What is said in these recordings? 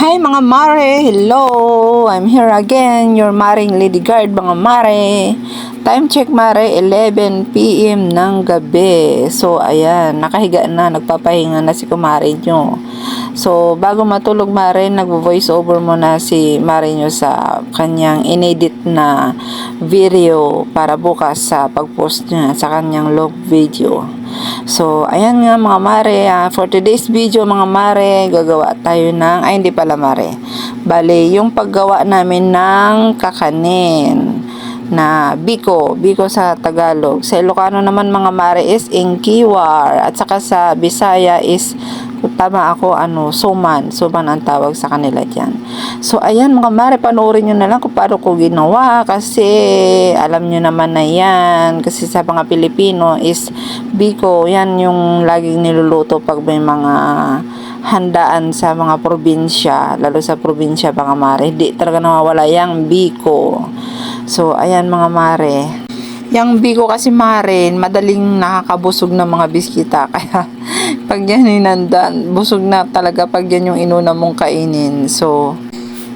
Hi mga mare! Hello! I'm here again, your maring Lady Guard mga mare. Time check mare, 11 p.m. ng gabi. So ayan, nakahiga na, nagpapahinga na si kumare nyo. So bago matulog mare, nagvo-voice over muna si mare nyo sa kanyang inedit na video para bukas sa pag-post niya sa kanyang log video. So, ayan nga mga mare, for today's video mga mare, gagawa tayo ng, ay hindi pala mare, bale, yung paggawa namin ng kakanin na biko sa Tagalog. Sa Ilocano naman mga mare is ingkiwar, at saka sa Bisaya is, kung tama ako, suman ang tawag sa kanila dyan. So, ayan mga mare, panoorin nyo na lang kung paano ko ginawa kasi alam nyo naman na yan. Kasi sa mga Pilipino is biko, yan yung laging niluluto pag may mga handaan sa mga probinsya, lalo sa probinsya mga mare. Hindi talaga nawawala yung biko. So, ayan mga mare. Yang biko kasi mare, madaling nakakabusog ng mga biskita. Kaya, pag yan inandan, busog na talaga pag yan yung inuna mong kainin. So,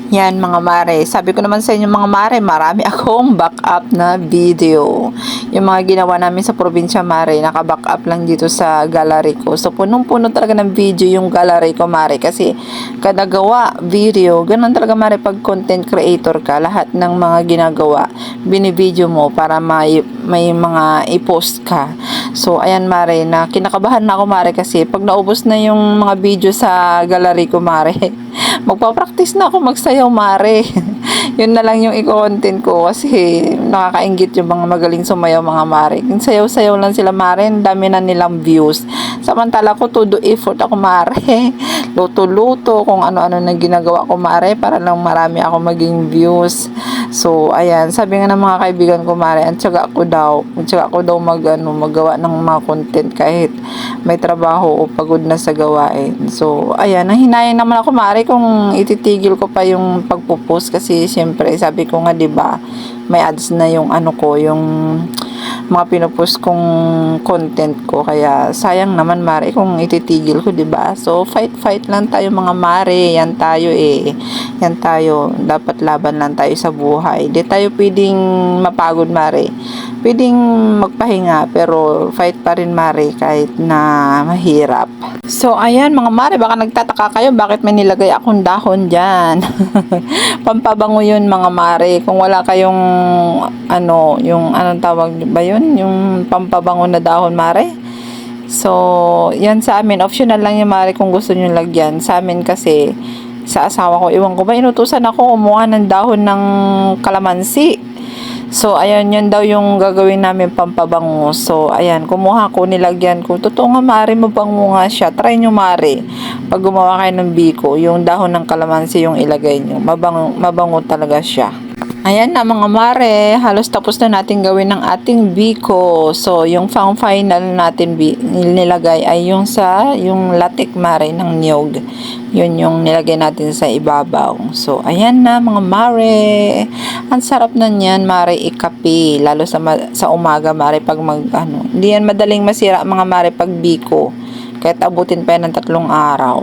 yan mga mare. Sabi ko naman sa inyo mga mare, marami akong backup na video. Yung mga ginawa namin sa probinsya mare, naka-backup lang dito sa gallery ko. So punong-puno talaga ng video yung gallery ko mare. Kasi kada gawa video, ganun talaga mare pag content creator ka. Lahat ng mga ginagawa, binivideo mo para may mga i-post ka. So ayan mare, na kinakabahan na ako mare kasi pag naubos na yung mga video sa gallery ko mare, magpa-practice na ako magsayaw mare. Yun na lang yung i-content ko kasi nakakaingit yung mga magaling sumayaw mga mare. Kung sayaw-sayaw lang sila mare, dami na nilang views. Samantala ko todo effort ako mare. Luto-luto kung ano-ano na ginagawa ko mare para lang marami ako maging views. So ayan, sabi nga ng mga kaibigan ko mare, ang tiyaga ko daw magawa ng mga content kahit may trabaho o pagod na sa gawain. So ayan, nahinayang naman ako mare kung ititigil ko pa yung pagpo-post kasi syempre sabi ko nga 'di ba, may ads na yung yung mga pinopost kong content ko, kaya sayang naman mare kung ititigil ko 'di ba. So fight lang tayo mga mare, yan tayo, dapat laban lang tayo sa buhay. Di tayo pwedeng mapagod mare, pwedeng magpahinga pero fight pa rin mare kahit na mahirap. So ayan mga mare, baka nagtataka kayo bakit may nilagay akong dahon dyan. Pampabango yun mga mare. Kung wala kayong yung anong tawag ba yun, yung pampabango na dahon mare. So yan sa amin, optional lang yung mare kung gusto nyo lagyan. Sa amin kasi sa asawa ko, iwan ko ba, inutusan ako kumuha ng dahon ng kalamansi. So, ayan, yun daw yung gagawin namin pampabango. So, ayan, kumuha ko, nilagyan ko. Totoo nga, mare, mabango nga siya. Try nyo, mare. Pag gumawa kayo ng biko, yung dahon ng kalamansi yung ilagay nyo. Mabango talaga siya. Ayan na mga mare, halos tapos na natin gawin ng ating biko. So, yung final natin nilagay ay yung latik mare ng niyog. Yun yung nilagay natin sa ibabaw. So, ayan na mga mare. Ang sarap na niyan mare ikape. Lalo sa umaga mare pag hindi yan madaling masira mga mare pag biko. Kahit abutin pa yan ng 3 araw.